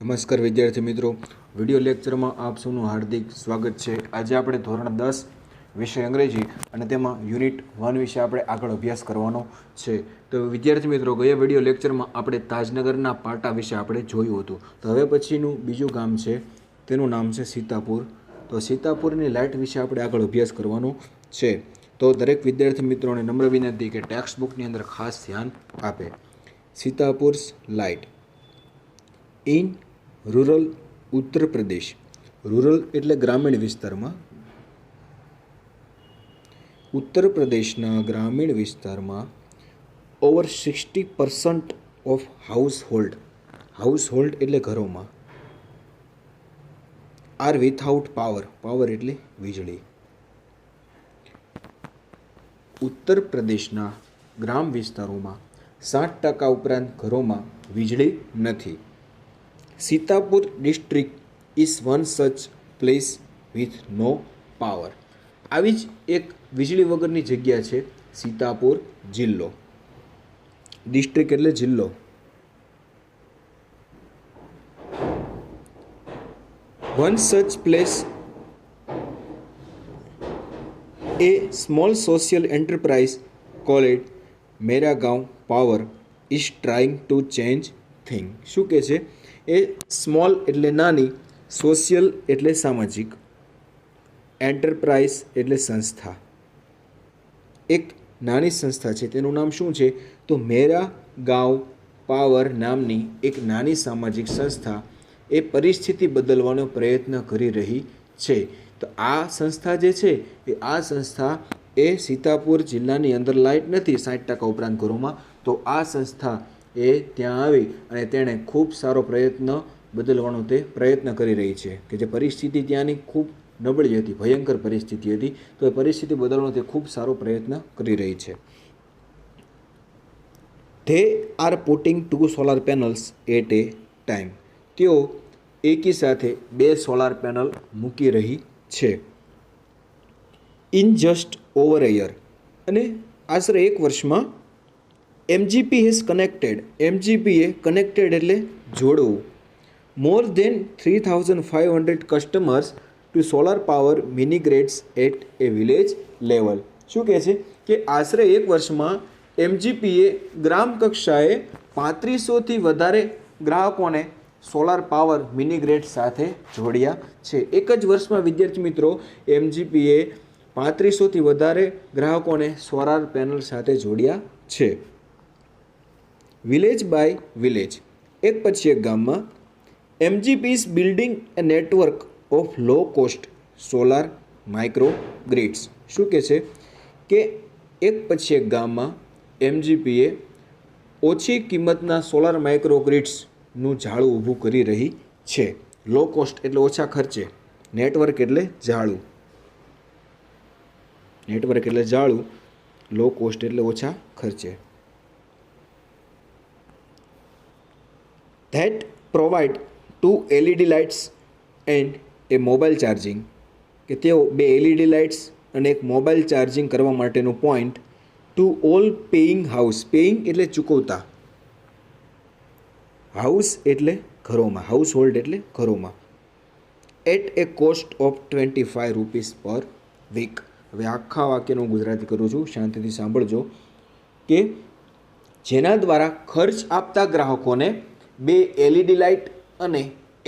નમસ્કાર વિદ્યાર્થી મિત્રો, વિડિયો લેક્ચરમાં આપ સૌનું હાર્દિક સ્વાગત છે। આજે આપણે ધોરણ 10 વિષય અંગ્રેજી અને તેમાં યુનિટ 1 વિશે આપણે આગળ અભ્યાસ કરવાનો છે। તો વિદ્યાર્થી મિત્રો, ગયા વિડિયો લેક્ચરમાં આપણે તાજનગરના પાટા વિશે આપણે જોયું હતું। તો હવે પછીનું બીજું ગામ છે, તેનું નામ છે સીતાપુર। તો સીતાપુરની લાઇટ વિશે આપણે આગળ અભ્યાસ કરવાનો છે। તો દરેક વિદ્યાર્થી મિત્રોને નમ્ર વિનંતી કે ટેક્સ્ટ બુકની અંદર ખાસ ધ્યાન આપે। સીતાપુર્સ light in rural Uttar Pradesh. Rural એટલે ગ્રામીણ વિસ્તારમાં, ઉત્તર પ્રદેશના ગ્રામીણ વિસ્તારમાં ઓવર 60% ઓફ હાઉસહોલ્ડ એટલે ઘરોમાં આર વિથઆઉટ પાવર એટલે વીજળી। ઉત્તર પ્રદેશના ગ્રામ વિસ્તારોમાં 60% ઉપરાંત ઘરોમાં વીજળી નથી। Sitapur district is one such place with no power. આવી જ એક વીજળી વગરની જગ્યા છે સીતાપુર જિલ્લો। ડિસ્ટ્રિક્ટ એટલે જિલ્લો। One such place a small social enterprise called Mera Gaon power is trying to change thing. શું કહે છે? એ સ્મોલ એટલે નાની, સોશિયલ એટલે સામાજિક, એન્ટરપ્રાઇઝ એટલે સંસ્થા, એક નાની સંસ્થા છે, તેનું નામ શું છે? તો મેરા ગાંવ પાવર નામની એક નાની સામાજિક સંસ્થા એ પરિસ્થિતિ બદલવાનો પ્રયત્ન કરી રહી છે। તો આ સંસ્થા જે છે આ સંસ્થા એ સીતાપુર જિલ્લાની અંદર લાઇટ નથી 60% ઉપરાંત ઘરોમાં, તો આ સંસ્થા એ ત્યાં આવી અને તેણે ખૂબ સારો પ્રયત્ન બદલવાનો તે પ્રયત્ન કરી રહી છે કે જે પરિસ્થિતિ ત્યાંની ખૂબ નબળી હતી, ભયંકર પરિસ્થિતિ હતી, તો એ પરિસ્થિતિ બદલવાનો તે ખૂબ સારો પ્રયત્ન કરી રહી છે। They are putting 2 solar panels at a time. તેઓ એકી સાથે 2 સોલાર પેનલ મૂકી રહી છે। In just over a year, અને આશરે એક વર્ષમાં MGP has connected, MGP એ કનેક્ટેડ એટલે જોડવું, more than 3500 customers to solar power mini grids at a village level. શું કહે છે કે આશરે એક વર્ષમાં MGP એ ગ્રામ કક્ષાએ 3500થી વધારે ગ્રાહકોને સોલાર પાવર મિની ગ્રેડ સાથે જોડ્યા છે। એક જ વર્ષમાં વિદ્યાર્થી મિત્રો MGP એ 3500થી વધારે ગ્રાહકોને સોલાર પેનલ સાથે જોડ્યા છે। વિલેજ બાય વિલેજ, એક પછી એક ગામમાં MGP is building A network of low cost solar micro grids. શું કહે છે કે એક પછી એક ગામમાં MGP એ ઓછી કિંમતના સોલાર માઇક્રો ગ્રીડ્સનું જાળું ઊભું કરી રહી છે। લો કોસ્ટ એટલે ઓછા ખર્ચે, નેટવર્ક એટલે જાળું, લો કોસ્ટ એટલે ઓછા ખર્ચે। that provide 2 LED lights and a mobile charging, કે તેઓ 2 LED લાઇટ્સ અને એક મોબાઈલ ચાર્જિંગ કરવા માટેનું point to all paying house, paying એટલે ચૂકવતા, હાઉસ એટલે ઘરોમાં, હાઉસ હોલ્ડ એટલે ઘરોમાં, at a cost of 25 rupees per week. હવે આખા વાક્યનું ગુજરાતી કરું છું, શાંતિથી સાંભળજો કે જેના દ્વારા ખર્ચ આપતા ગ્રાહકોને 2 LED લાઇટ અને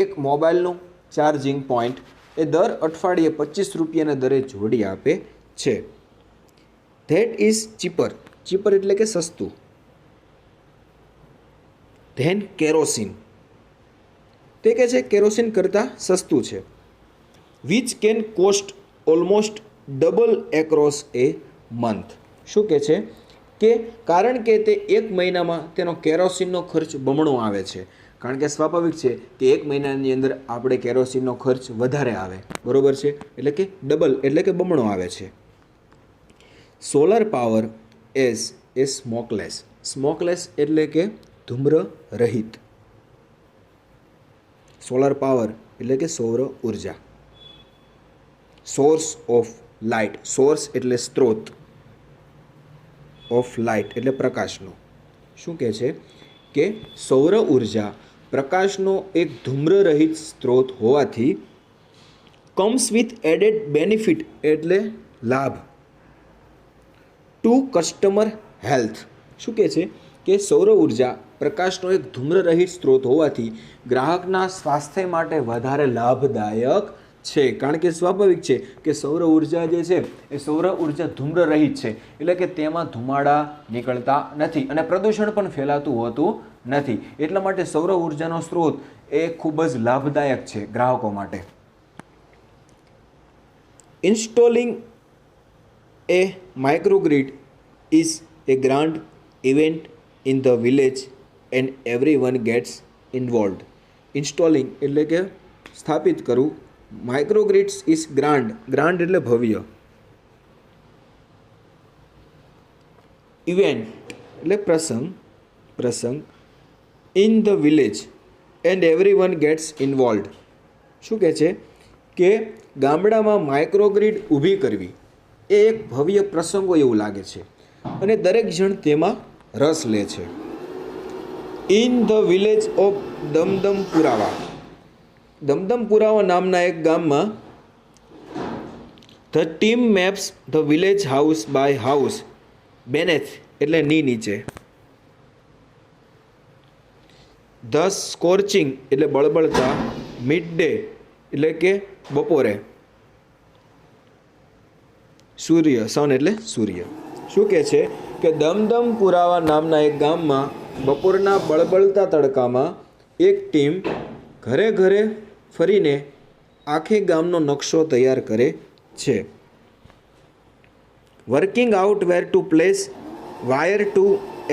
એક મોબાઈલનું ચાર્જિંગ પોઈન્ટ એ દર અઠવાડિયે 25 રૂપિયાના દરે જોડી આપે છે। ધેટ ઇઝ ચીપર એટલે કે સસ્તું, ધેન કેરોસીન, તે કહે છે કેરોસીન કરતાં સસ્તું છે। Which can cost almost double across A month. શું કહે છે કે કારણ કે તે એક મહિનામાં તેનો કેરોસીનનો ખર્ચ બમણો આવે છે, કારણ કે સ્વાભાવિક છે કે એક મહિનાની અંદર આપણે કેરોસીનનો ખર્ચ વધારે આવે, બરોબર છે, એટલે કે ડબલ એટલે કે બમણો આવે છે। Solar power as a smokeless એટલે કે ધૂમ્ર રહિત, સોલાર પાવર એટલે કે સૌર ઉર્જા। સોર્સ ઓફ લાઇટ, સોર્સ એટલે સ્ત્રોત, ઓફ લાઇટ એટલે પ્રકાશનો। શું કહે છે કે સૌર ઉર્જા પ્રકાશનો એક ધૂમ્રરહિત સ્ત્રોત હોવાથી કમ્સ વિથ એડેડ બેનિફિટ એટલે લાભ ટુ કસ્ટમર હેલ્થ. શું કહે છે કે સૌર ઉર્જા પ્રકાશનો એક ધૂમ્રરહિત સ્ત્રોત હોવાથી ગ્રાહકના સ્વાસ્થ્ય માટે વધારે લાભદાયક છે. કારણ કે સ્વાભાવિક છે કે સૌર ઉર્જા જે છે એ સૌર ઉર્જા ધૂમ્રરહિત છે, એટલે કે તેમાં ધુમાડા નીકળતા નથી અને પ્રદૂષણ પણ ફેલાતું હોતું નથી. એટલા માટે સૌર ઉર્જાનો સ્ત્રોત એ ખૂબ જ લાભદાયક છે ગ્રાહકો માટે. Installing a microgrid is a grand event in the village and everyone gets involved. Installing એટલે કે સ્થાપિત કરવું. માઇક્રોગ્રીડ્સ ઇઝ ગ્રાન્ડ, ગ્રાન્ડ એટલે ભવ્ય. ઇવેન્ટ એટલે પ્રસંગ in the village and everyone gets involved. શું કહે છે કે ગામડામાં માઇક્રોગ્રીડ ઊભી કરવી એ એક ભવ્ય પ્રસંગ હોય એવું લાગે છે અને દરેક જણ તેમાં રસ લે છે. In the village of Damdampurawa. Damdampurawa નામના એક ગામમાં the team maps the village house by house beneath એટલે નીચે. ધ સ્કોર્ચિંગ એટલે બળબળતા, મિડ ડે એટલે કે બપોરે, સન એટલે સૂર્ય. શું કહે છે કે દમદમપુરાવા નામના એક ગામમાં બપોરના બળબળતા તડકામાં એક ટીમ ઘરે ઘરે ફરીને આખે ગામનો નકશો તૈયાર કરે છે. Working out where to place wire to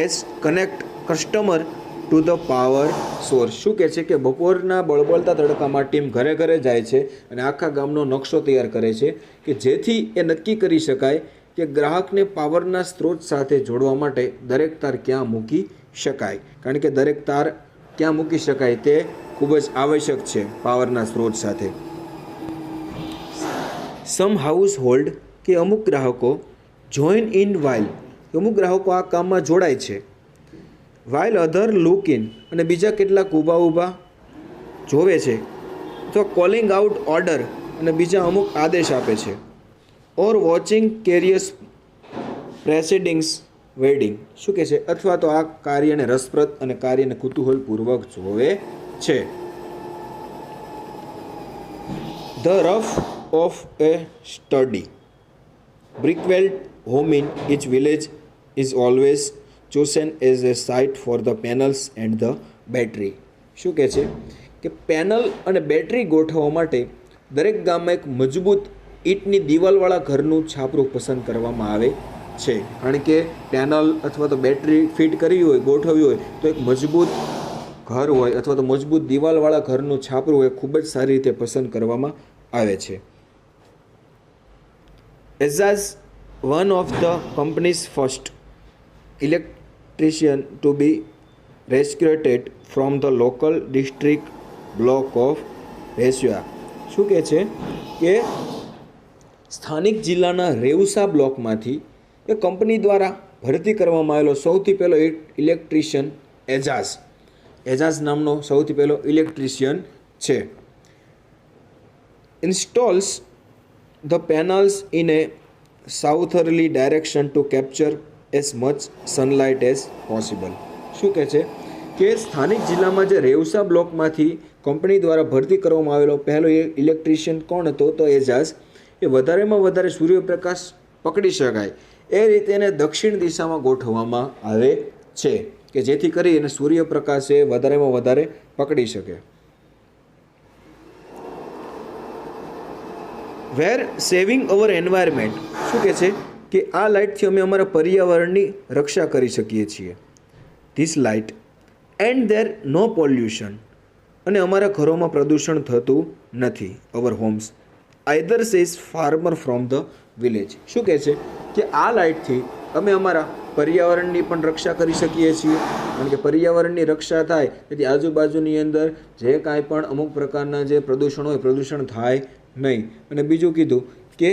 as connect customer to the power source. શું કહે છે કે બપોરના બળબળતા તડકામાં ટીમ ઘરે ઘરે જાય છે અને આખા ગામનો નકશો તૈયાર કરે છે કે જેથી એ નક્કી કરી શકાય કે ગ્રાહકને પાવરના સ્ત્રોત સાથે જોડવા માટે દરેક તાર ક્યાં મૂકી શકાય. કારણ કે દરેક તાર ક્યાં મૂકી શકાય તે ખૂબ જ આવશ્યક છે પાવરના સ્ત્રોત સાથે. સમ હાઉસ હોલ્ડ કે અમુક ગ્રાહકો જોઈન ઇન વાઇલ, અમુક ગ્રાહકો આ કામમાં જોડાય છે. વાઇલ અધર લુક ઇન અને બીજા કેટલાક ઊભા જોવે છે. તો કોલિંગ આઉટ ઓર્ડર અને બીજા અમુક આદેશ આપે છે. ઓર વોચિંગ કેરિયસ પ્રેસિડિંગ્સ વેડિંગ. શું કહે છે અથવા તો આ કાર્યને રસપ્રદ અને કાર્યને કુતૂહલપૂર્વક જોવે છે. The roof of a sturdy brick walled home in each village is always chosen as a site for the panels and the battery. શું કહે છે કે પેનલ અને બેટરી ગોઠવવા માટે દરેક ગામમાં એક મજબૂત ઈંટની દિવાલવાળા ઘરનું છાપરું પસંદ કરવામાં આવે છે. કારણ કે પેનલ અથવા તો બેટરી ફિટ કરવી હોય, ગોઠવવી હોય તો એક મજબૂત ઘર હોય અથવા તો મજબૂત દિવાલવાળા ઘરનું છાપરું હોય ખૂબ જ સારી રીતે પસંદ કરવામાં આવે છે. Ejaz one of the companies first electrician to be rescued from the local district block of રેસ્યુઆ. શું કહે છે કે સ્થાનિક જિલ્લાના રેવસા બ્લોકમાંથી એ કંપની દ્વારા ભરતી કરવામાં આવેલો સૌથી પહેલો ઇલેક્ટ્રિશિયન એજાઝ નામનો સૌથી પહેલો ઇલેક્ટ્રિશિયન છે. Installs the panels in a southerly direction to capture as much sunlight as possible. શું કહે છે કે સ્થાનિક જિલ્લામાં જે રેવસા બ્લોકમાંથી કંપની દ્વારા ભરતી કરવામાં આવેલો પહેલો ઇલેક્ટ્રિશિયન કોણ હતો તો એજાઝ. એ વધારેમાં વધારે સૂર્યપ્રકાશ પકડી શકાય એ રીતે એને દક્ષિણ દિશામાં ગોઠવવામાં આવે છે કે જેથી કરી એને સૂર્યપ્રકાશ એ વધારેમાં વધારે પકડી શકે. વેર સેવિંગ અવર એન્વાયરમેન્ટ. શું કહે છે કે આ લાઇટથી અમે અમારા પર્યાવરણની રક્ષા કરી શકીએ છીએ. This light and there no pollution અને અમારા ઘરોમાં પ્રદૂષણ થતું નથી. Our homes either says farmer from the village. શું કહે છે કે આ લાઇટથી અમે અમારા પર્યાવરણની પણ રક્ષા કરી શકીએ છીએ. કારણ કે પર્યાવરણની રક્ષા થાય તેથી આજુબાજુની અંદર જે કાંઈ પણ અમુક પ્રકારના જે પ્રદૂષણ હોય પ્રદૂષણ થાય નહીં. અને બીજું કીધું કે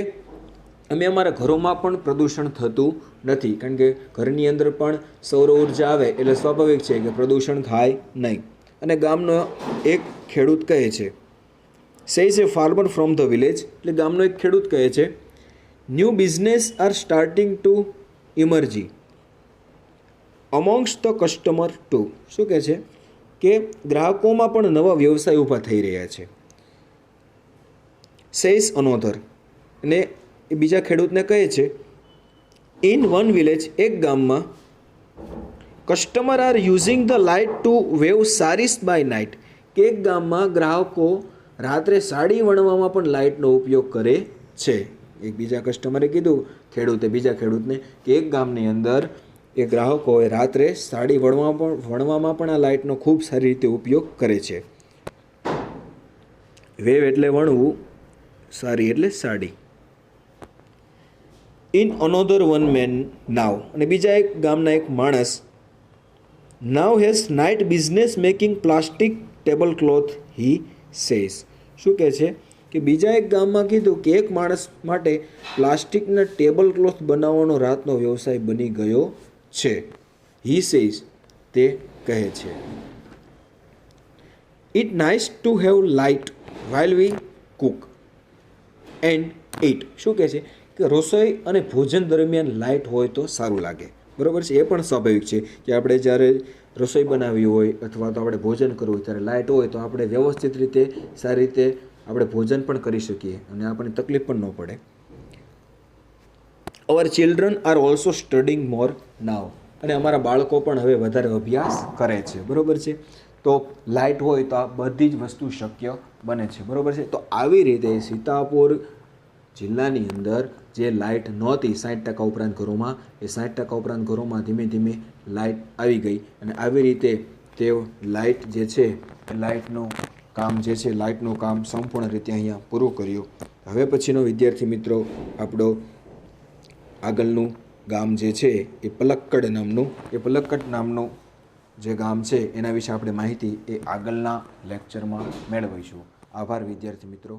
અમે અમારા ઘરોમાં પણ પ્રદૂષણ થતું નથી. કારણ કે ઘરની અંદર પણ સૌર ઉર્જા આવે એટલે સ્વાભાવિક છે કે પ્રદૂષણ થાય નહીં. અને ગામનો એક ખેડૂત કહે છે. Says a farmer from the village, એટલે ગામનો એક ખેડૂત કહે છે, new business are starting to emerge amongst the customer too. શું કહે છે કે ગ્રાહકોમાં પણ નવા વ્યવસાય ઊભા થઈ રહ્યા છે. સેઝ અનોધર, અને એ બીજા ખેડૂતને કહે છે, ઇન વન વિલેજ, એક ગામમાં, customer are using the light to weave saris by night, કે એક ગામમાં ગ્રાહકો રાત્રે સાડી વણવામાં પણ લાઇટનો ઉપયોગ કરે છે. એક બીજા કસ્ટમરે કીધું, ખેડૂતે બીજા ખેડૂતને, કે એક ગામની અંદર એ ગ્રાહકોએ રાત્રે સાડી વણવામાં પણ આ લાઇટનો ખૂબ સારી રીતે ઉપયોગ કરે છે. વેવ એટલે વણવું, સારી એટલે સાડી. In another one man now, અને બીજા એક ગામના એક માણસ, now has night business making plastic table cloth he says. શું કહે છે કે બીજા એક ગામમાં કીધું કે એક માણસ માટે પ્લાસ્ટિકના ટેબલ ક્લોથ બનાવવાનો રાતનો વ્યવસાય બની ગયો છે. હી સેઝ, તે કહે છે. It nice to have light while we cook and eat. શું કહે છે કે રસોઈ અને ભોજન દરમિયાન લાઇટ હોય તો સારું લાગે. બરાબર છે, એ પણ સ્વાભાવિક છે કે આપણે જ્યારે રસોઈ બનાવવી હોય અથવા તો આપણે ભોજન કરવું હોય ત્યારે લાઇટ હોય તો આપણે વ્યવસ્થિત રીતે સારી રીતે આપણે ભોજન પણ કરી શકીએ અને આપણને તકલીફ પણ ન પડે. અવર ચિલ્ડ્રન આર ઓલ્સો સ્ટડિંગ મોર નાવ, અને અમારા બાળકો પણ હવે વધારે અભ્યાસ કરે છે. બરાબર છે, તો લાઇટ હોય તો આ બધી જ વસ્તુ શક્ય બને છે. બરાબર છે, તો આવી રીતે સીતાપુર જિલ્લાની અંદર જે લાઇટ નહોતી 60% ઉપરાંત ઘરોમાં, એ 60% ઉપરાંત ઘરોમાં ધીમે ધીમે લાઇટ આવી ગઈ, અને આવી રીતે તે લાઇટ જે છે એ લાઇટનું કામ સંપૂર્ણ રીતે અહીંયા પૂરું કર્યું. હવે પછીનો વિદ્યાર્થી મિત્રો આપણો આગળનું ગામ જે છે એ પલક્કડ નામનું જે ગામ છે એના વિશે આપણે માહિતી એ આગળના લેક્ચરમાં મેળવીશું. આભાર વિદ્યાર્થી મિત્રો.